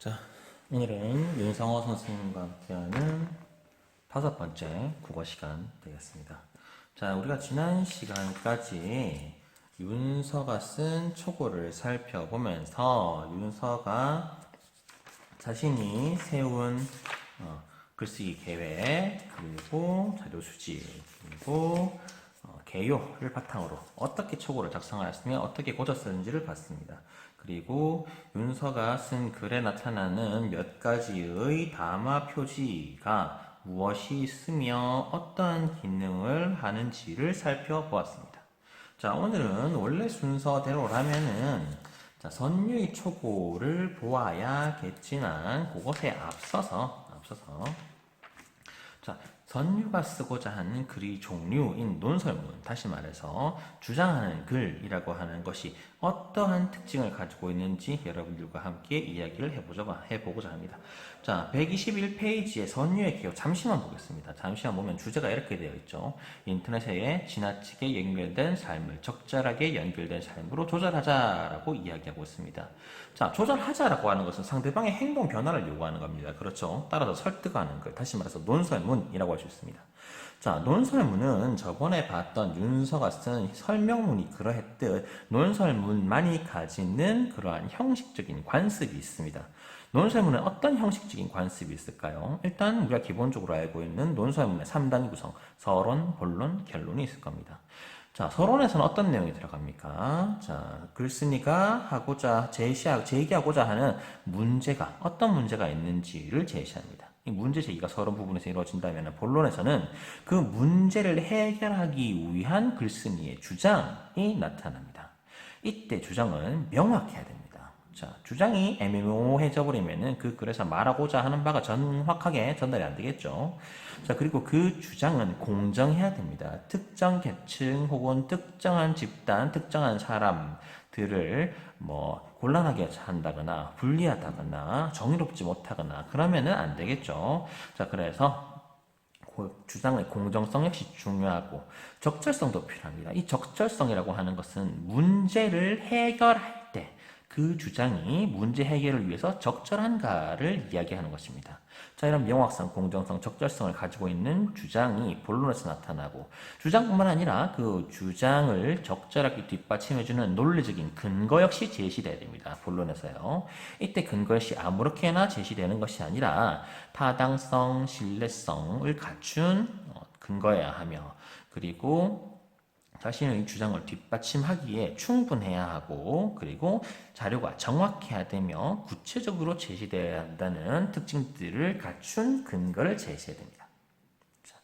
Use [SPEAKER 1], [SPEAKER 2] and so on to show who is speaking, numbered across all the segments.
[SPEAKER 1] 자, 오늘은 윤상호 선생님과 함께하는 5번째 국어 시간 되겠습니다. 자, 우리가 지난 시간까지 윤서가 쓴 초고를 살펴보면서 윤서가 자신이 세운 글쓰기 계획, 그리고 자료 수집, 그리고 개요를 바탕으로 어떻게 초고를 작성하였으며 어떻게 고쳐 쓰는지를 봤습니다. 그리고 윤서가 쓴 글에 나타나는 몇 가지의 담화 표지가 무엇이 있으며 어떠한 기능을 하는지를 살펴보았습니다. 자, 오늘은 원래 순서대로라면은 자, 선유의 초고를 보아야겠지만 그것에 앞서서 자, 선유가 쓰고자 하는 글의 종류인 논설문, 다시 말해서 주장하는 글이라고 하는 것이 어떠한 특징을 가지고 있는지 여러분들과 함께 이야기를 해보고자 합니다. 자, 121페이지의 선유의 기호 잠시만 보겠습니다. 잠시만 보면 주제가 이렇게 되어 있죠. 인터넷에 지나치게 연결된 삶을 적절하게 연결된 삶으로 조절하자라고 이야기하고 있습니다. 자, 조절하자라고 하는 것은 상대방의 행동 변화를 요구하는 겁니다. 그렇죠? 따라서 설득하는 글, 다시 말해서 논설문이라고 할 수 있습니다. 자, 논설문은 저번에 봤던 윤서가 쓴 설명문이 그러했듯 논설문만이 가지는 그러한 형식적인 관습이 있습니다. 논설문에 어떤 형식적인 관습이 있을까요? 일단 우리가 기본적으로 알고 있는 논설문의 3단 구성, 서론, 본론, 결론이 있을 겁니다. 자, 서론에서는 어떤 내용이 들어갑니까? 자, 글쓴이가 제기하고자 하는 문제가 어떤 문제가 있는지를 제시합니다. 이 문제 제기가 서론 부분에서 이루어진다면 본론에서는 그 문제를 해결하기 위한 글쓴이의 주장이 나타납니다. 이때 주장은 명확해야 됩니다. 자, 주장이 애매모호해져 버리면은 그 글에서 말하고자 하는 바가 정확하게 전달이 안 되겠죠. 자, 그리고 그 주장은 공정해야 됩니다. 특정 계층 혹은 특정한 집단, 특정한 사람들을 곤란하게 한다거나 불리하다거나 정의롭지 못하거나 그러면은 안 되겠죠. 자, 그래서 주장의 공정성 역시 중요하고 적절성도 필요합니다. 이 적절성이라고 하는 것은 문제를 해결할 때 그 주장이 문제 해결을 위해서 적절한가를 이야기하는 것입니다. 자, 이런 명확성, 공정성, 적절성을 가지고 있는 주장이 본론에서 나타나고 주장뿐만 아니라 그 주장을 적절하게 뒷받침해주는 논리적인 근거 역시 제시되어야 됩니다. 본론에서요. 이때 근거 역시 아무렇게나 제시되는 것이 아니라 타당성, 신뢰성을 갖춘 근거여야 하며 그리고 자신의 주장을 뒷받침하기에 충분해야 하고 그리고 자료가 정확해야 되며 구체적으로 제시되어야 한다는 특징들을 갖춘 근거를 제시해야 됩니다. 자,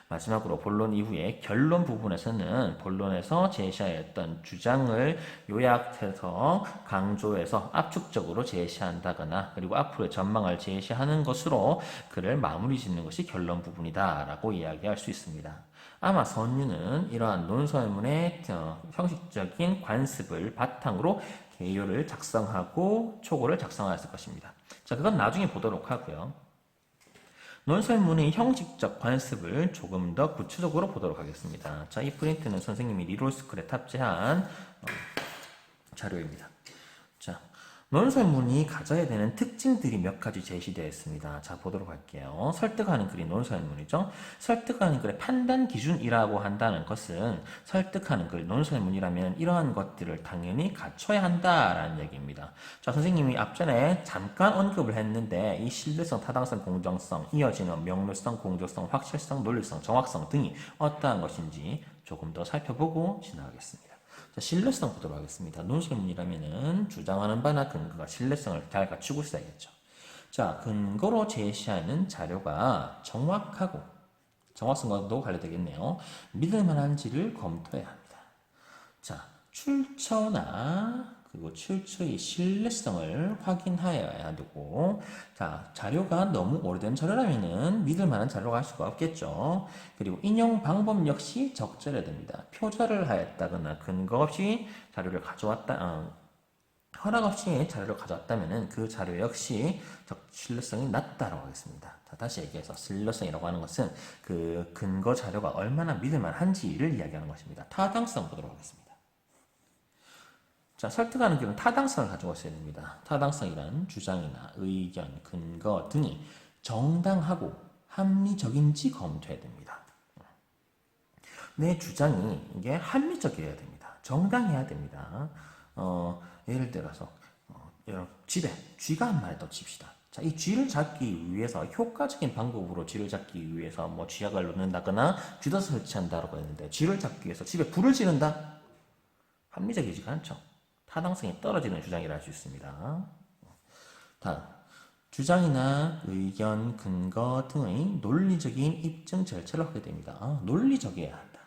[SPEAKER 1] 마지막으로 본론 이후에 결론 부분에서는 본론에서 제시하였던 주장을 요약해서 강조해서 압축적으로 제시한다거나 그리고 앞으로의 전망을 제시하는 것으로 글을 마무리 짓는 것이 결론 부분이다라고 이야기할 수 있습니다. 아마 선유는 이러한 논설문의 형식적인 관습을 바탕으로 개요를 작성하고 초고를 작성하였을 것입니다. 자, 그건 나중에 보도록 하고요. 논설문의 형식적 관습을 조금 더 구체적으로 보도록 하겠습니다. 자, 이 프린트는 선생님이 리롤스쿨에 탑재한 자료입니다. 자, 논설문이 가져야 되는 특징들이 몇 가지 제시되어 있습니다. 자, 보도록 할게요. 설득하는 글이 논설문이죠. 설득하는 글의 판단 기준이라고 한다는 것은 설득하는 글, 논설문이라면 이러한 것들을 당연히 갖춰야 한다라는 얘기입니다. 자, 선생님이 앞전에 잠깐 언급을 했는데 이 신뢰성, 타당성, 공정성, 이어지는 명료성, 공정성, 확실성, 논리성, 정확성 등이 어떠한 것인지 조금 더 살펴보고 지나가겠습니다. 자, 신뢰성 보도록 하겠습니다. 논설문이라면은 주장하는 바나 근거가 신뢰성을 잘 갖추고 있어야겠죠. 자, 근거로 제시하는 자료가 정확하고 정확성과도 관련되겠네요. 믿을만한지를 검토해야 합니다. 자, 출처나 그리고 출처의 신뢰성을 확인하여야 되고, 자, 자료가 너무 오래된 자료라면은 믿을 만한 자료가 할 수가 없겠죠. 그리고 인용 방법 역시 적절해야 됩니다. 표절을 하였다거나 근거 없이 자료를 가져왔다, 허락 없이 자료를 가져왔다면은 그 자료 역시 신뢰성이 낮다라고 하겠습니다. 자, 다시 얘기해서 신뢰성이라고 하는 것은 그 근거 자료가 얼마나 믿을 만한지를 이야기하는 것입니다. 타당성 보도록 하겠습니다. 자, 설득하는 길은 타당성을 가지고 있어야 됩니다. 타당성이란 주장이나 의견, 근거 등이 정당하고 합리적인지 검토해야 됩니다. 내 주장이 이게 합리적이어야 됩니다. 정당해야 됩니다. 예를 들어서 집에 쥐가 한 마리 더 칩시다. 자, 이 쥐를 잡기 위해서 효과적인 방법으로 쥐를 잡기 위해서 뭐 쥐약을 넣는다거나 쥐덫을 설치한다라고 했는데 쥐를 잡기 위해서 집에 불을 지른다? 합리적이지가 않죠. 타당성이 떨어지는 주장이라 할 수 있습니다. 다음, 주장이나 의견, 근거 등의 논리적인 입증 절차를 하게 됩니다. 논리적이어야 한다.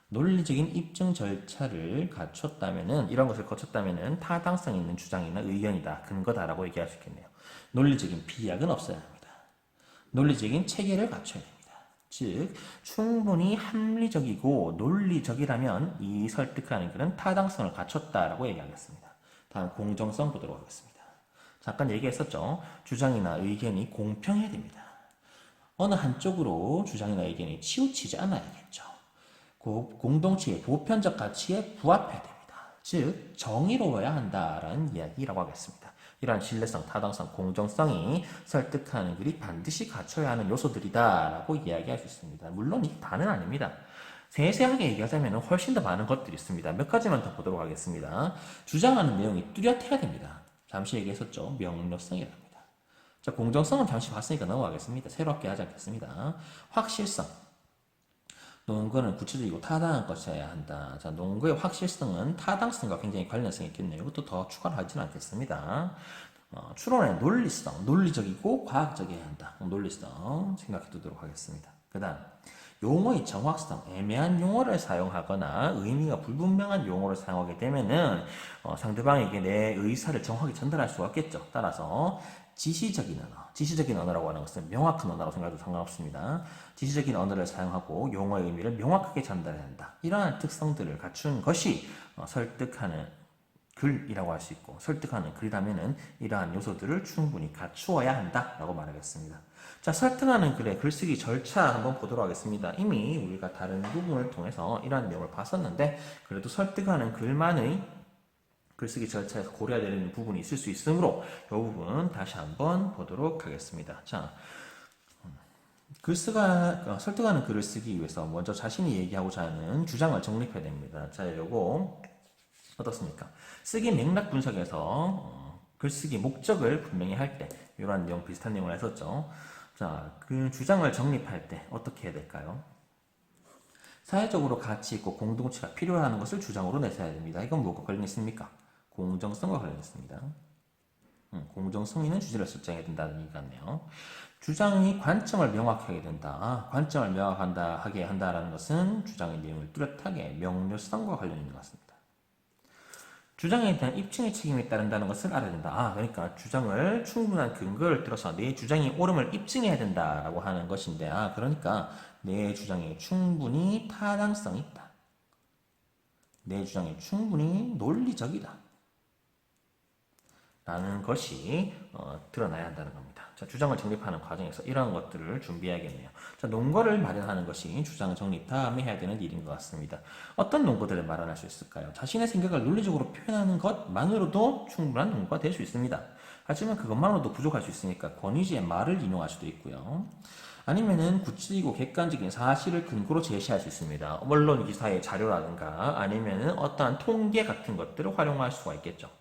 [SPEAKER 1] 논리적인 입증 절차를 갖췄다면은 이런 것을 거쳤다면은 타당성 있는 주장이나 의견이다, 근거다라고 얘기할 수 있겠네요. 논리적인 비약은 없어야 합니다. 논리적인 체계를 갖춰야 됩니다. 즉 충분히 합리적이고 논리적이라면 이 설득하는 글은 타당성을 갖췄다라고 얘기하겠습니다. 다음 공정성 보도록 하겠습니다. 잠깐 얘기했었죠. 주장이나 의견이 공평해야 됩니다. 어느 한쪽으로 주장이나 의견이 치우치지 않아야겠죠. 공동체의 보편적 가치에 부합해야 됩니다. 즉 정의로워야 한다라는 이야기라고 하겠습니다. 이러한 신뢰성, 타당성, 공정성이 설득하는 글이 반드시 갖춰야 하는 요소들이다라고 이야기할 수 있습니다. 물론 이게 다는 아닙니다. 세세하게 얘기하자면 훨씬 더 많은 것들이 있습니다. 몇 가지만 더 보도록 하겠습니다. 주장하는 내용이 뚜렷해야 됩니다. 잠시 얘기했었죠. 명료성이랍니다. 자, 공정성은 잠시 봤으니까 넘어가겠습니다. 새롭게 하지 않겠습니다. 확실성. 논거는 구체적이고 타당한 것이어야 한다. 자, 논거의 확실성은 타당성과 굉장히 관련성이 있겠네요. 이것도 더 추가를 하지는 않겠습니다. 추론의 논리성, 논리적이고 과학적이어야 한다. 논리성 생각해 두도록 하겠습니다. 그 다음, 용어의 정확성, 애매한 용어를 사용하거나 의미가 불분명한 용어를 사용하게 되면은 상대방에게 내 의사를 정확하게 전달할 수가 없겠죠. 따라서 지시적인 언어, 지시적인 언어라고 하는 것은 명확한 언어라고 생각해도 상관없습니다. 지시적인 언어를 사용하고 용어의 의미를 명확하게 전달해야 한다. 이러한 특성들을 갖춘 것이 설득하는 글이라고 할 수 있고, 설득하는 글이라면은 이러한 요소들을 충분히 갖추어야 한다라고 말하겠습니다. 자, 설득하는 글의 글쓰기 절차 한번 보도록 하겠습니다. 이미 우리가 다른 부분을 통해서 이러한 내용을 봤었는데, 그래도 설득하는 글만의 글쓰기 절차에서 고려해야 되는 부분이 있을 수 있으므로 이 부분 다시 한번 보도록 하겠습니다. 자, 설득하는 글을 쓰기 위해서 먼저 자신이 얘기하고자 하는 주장을 정립해야 됩니다. 자, 요거 어떻습니까? 쓰기 맥락 분석에서 글쓰기 목적을 분명히 할 때 이러한 내용, 비슷한 내용을 했었죠. 자, 그 주장을 정립할 때 어떻게 해야 될까요? 사회적으로 가치 있고 공동체가 필요하는 것을 주장으로 내세워야 됩니다. 이건 뭐가 관련있습니까? 공정성과 관련있습니다. 공정성에는 주제를 설정해야 된다는 얘기 같네요. 주장의 관점을 명확하게 된다. 관점을 명확하게 한다라는 것은 주장의 내용을 뚜렷하게 명료성과 관련 있는 것 같습니다. 주장에 대한 입증의 책임이 따른다는 것을 알아야 된다. 그러니까 주장을 충분한 근거를 들어서 내 주장이 옳음을 입증해야 된다라고 하는 것인데, 그러니까 내 주장에 충분히 타당성이 있다. 내 주장이 충분히 논리적이다. 라는 것이 드러나야 한다는 겁니다. 자, 주장을 정립하는 과정에서 이러한 것들을 준비해야겠네요. 자, 논거를 마련하는 것이 주장 정립 다음에 해야 되는 일인 것 같습니다. 어떤 논거들을 마련할 수 있을까요? 자신의 생각을 논리적으로 표현하는 것만으로도 충분한 논거가 될 수 있습니다. 하지만 그것만으로도 부족할 수 있으니까 권위지의 말을 인용할 수도 있고요. 아니면은 구체적이고 객관적인 사실을 근거로 제시할 수 있습니다. 언론 기사의 자료라든가 아니면은 어떠한 통계 같은 것들을 활용할 수가 있겠죠.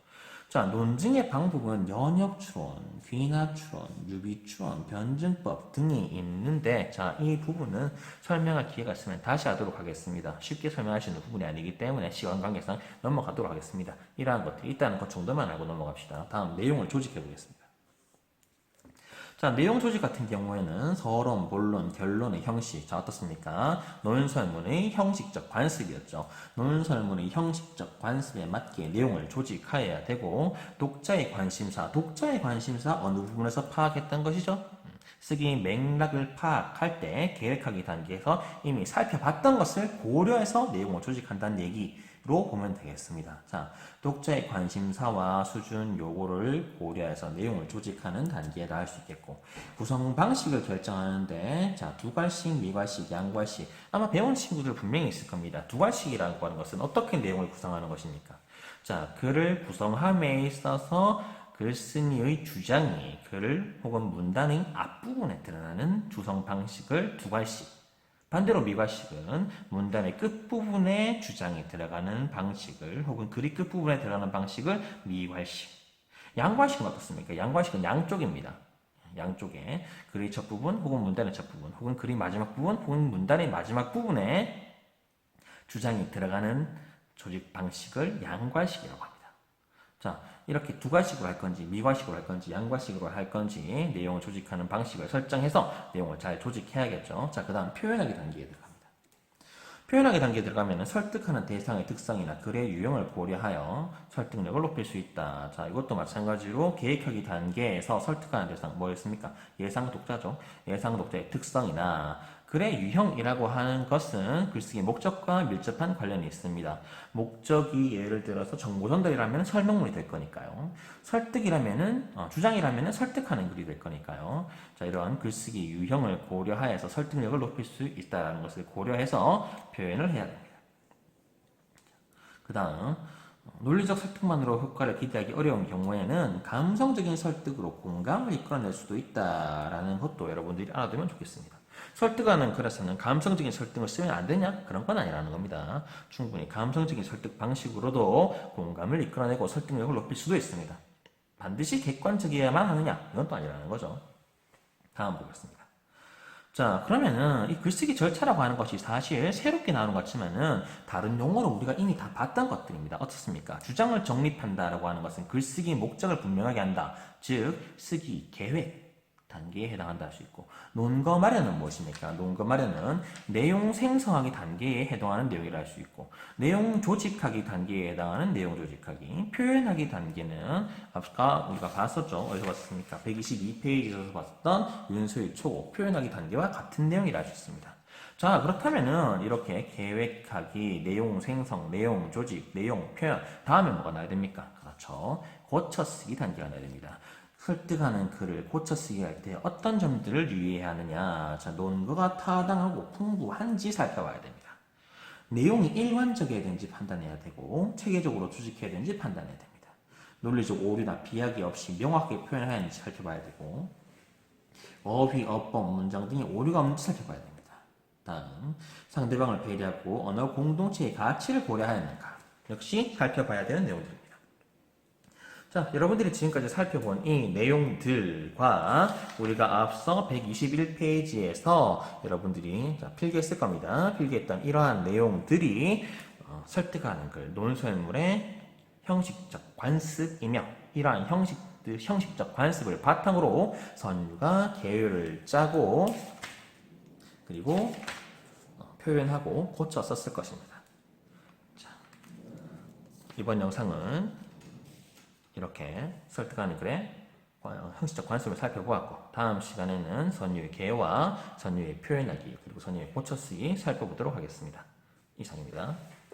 [SPEAKER 1] 자, 논증의 방법은 연역 추론, 귀납 추론, 유비 추론, 변증법 등이 있는데, 자, 이 부분은 설명할 기회가 있으면 다시 하도록 하겠습니다. 쉽게 설명할 수 있는 부분이 아니기 때문에 시간 관계상 넘어가도록 하겠습니다. 이러한 것들이 있다는 것 정도만 알고 넘어갑시다. 다음 내용을 조직해 보겠습니다. 자, 내용 조직 같은 경우에는 서론, 본론, 결론의 형식. 자, 어떻습니까? 논설문의 형식적 관습이었죠. 논설문의 형식적 관습에 맞게 내용을 조직하여야 되고, 독자의 관심사 어느 부분에서 파악했던 것이죠? 쓰기 맥락을 파악할 때 계획하기 단계에서 이미 살펴봤던 것을 고려해서 내용을 조직한다는 얘기로 보면 되겠습니다. 자, 독자의 관심사와 수준 요구를 고려해서 내용을 조직하는 단계라 할 수 있겠고, 구성 방식을 결정하는데, 자, 두괄식, 미괄식, 양괄식. 아마 배운 친구들 분명히 있을 겁니다. 두괄식이라고 하는 것은 어떻게 내용을 구성하는 것입니까? 자, 글을 구성함에 있어서 글쓴이의 주장이 글 혹은 문단의 앞부분에 드러나는 주성 방식을 두괄식, 반대로 미괄식은 문단의 끝부분에 주장이 들어가는 방식을 혹은 글이 끝부분에 들어가는 방식을 미괄식. 양괄식은 어떻습니까? 양괄식은 양쪽입니다. 양쪽에 글의 첫 부분 혹은 문단의 첫 부분 혹은 글의 마지막 부분 혹은 문단의 마지막 부분에 주장이 들어가는 조직 방식을 양괄식이라고 합니다. 자, 이렇게 두괄식으로 할 건지 미괄식으로 할 건지 양괄식으로 할 건지 내용을 조직하는 방식을 설정해서 내용을 잘 조직해야겠죠. 자, 그 다음 표현하기 단계에 들어갑니다. 표현하기 단계에 들어가면 설득하는 대상의 특성이나 글의 유형을 고려하여 설득력을 높일 수 있다. 자, 이것도 마찬가지로 계획하기 단계에서 설득하는 대상 뭐였습니까? 예상 독자죠. 예상 독자의 특성이나 글의 유형이라고 하는 것은 글쓰기 목적과 밀접한 관련이 있습니다. 목적이 예를 들어서 정보 전달이라면 설명문이 될 거니까요. 설득이라면은 주장이라면은 설득하는 글이 될 거니까요. 자, 이러한 글쓰기 유형을 고려하여서 설득력을 높일 수 있다는 것을 고려해서 표현을 해야 됩니다. 그 다음 논리적 설득만으로 효과를 기대하기 어려운 경우에는 감성적인 설득으로 공감을 이끌어낼 수도 있다라는 것도 여러분들이 알아두면 좋겠습니다. 설득하는 글에서는 감성적인 설득을 쓰면 안 되냐? 그런 건 아니라는 겁니다. 충분히 감성적인 설득 방식으로도 공감을 이끌어내고 설득력을 높일 수도 있습니다. 반드시 객관적이어야만 하느냐? 이건 또 아니라는 거죠. 다음 보겠습니다. 자, 그러면은 이 글쓰기 절차라고 하는 것이 사실 새롭게 나오는 것 같지만은 다른 용어로 우리가 이미 다 봤던 것들입니다. 어떻습니까? 주장을 정립한다라고 하는 것은 글쓰기 목적을 분명하게 한다. 즉, 쓰기 계획 단계에 해당한다 할 수 있고, 논거 마련은 무엇입니까? 논거 마련은 내용 생성하기 단계에 해당하는 내용이라 할 수 있고, 내용 조직하기 단계에 해당하는 내용 조직하기, 표현하기 단계는 아까 우리가 봤었죠. 어디서 봤습니까? 122페이지에서 봤던 윤소일 초고 표현하기 단계와 같은 내용이라 할 수 있습니다. 자, 그렇다면은 이렇게 계획하기, 내용 생성, 내용 조직, 내용 표현 다음에 뭐가 나야 됩니까? 그렇죠. 고쳐쓰기 단계가 나야 됩니다. 설득하는 글을 고쳐쓰기 할 때 어떤 점들을 유의해야 하느냐. 자, 논거가 타당하고 풍부한지 살펴봐야 됩니다. 내용이 일관적이어야 되는지 판단해야 되고 체계적으로 조직해야 되는지 판단해야 됩니다. 논리적 오류나 비약이 없이 명확하게 표현해야 하는지 살펴봐야 되고 어휘, 어법, 문장 등의 오류가 없는지 살펴봐야 됩니다. 다음, 상대방을 배려하고 언어 공동체의 가치를 고려하였는가 역시 살펴봐야 되는 내용들입니다. 자, 여러분들이 지금까지 살펴본 이 내용들과 우리가 앞서 121페이지에서 여러분들이 필기했을 겁니다. 필기했던 이러한 내용들이 설득하는 글, 논설문의 형식적 관습이며 이러한 형식적 관습을 바탕으로 선유가 계율을 짜고 그리고 표현하고 고쳐 썼을 것입니다. 자, 이번 영상은 이렇게 설득하는 글의 형식적 관습을 살펴보았고 다음 시간에는 선유의 개와 선유의 표현하기 그리고 선유의 고쳐쓰기 살펴보도록 하겠습니다. 이상입니다.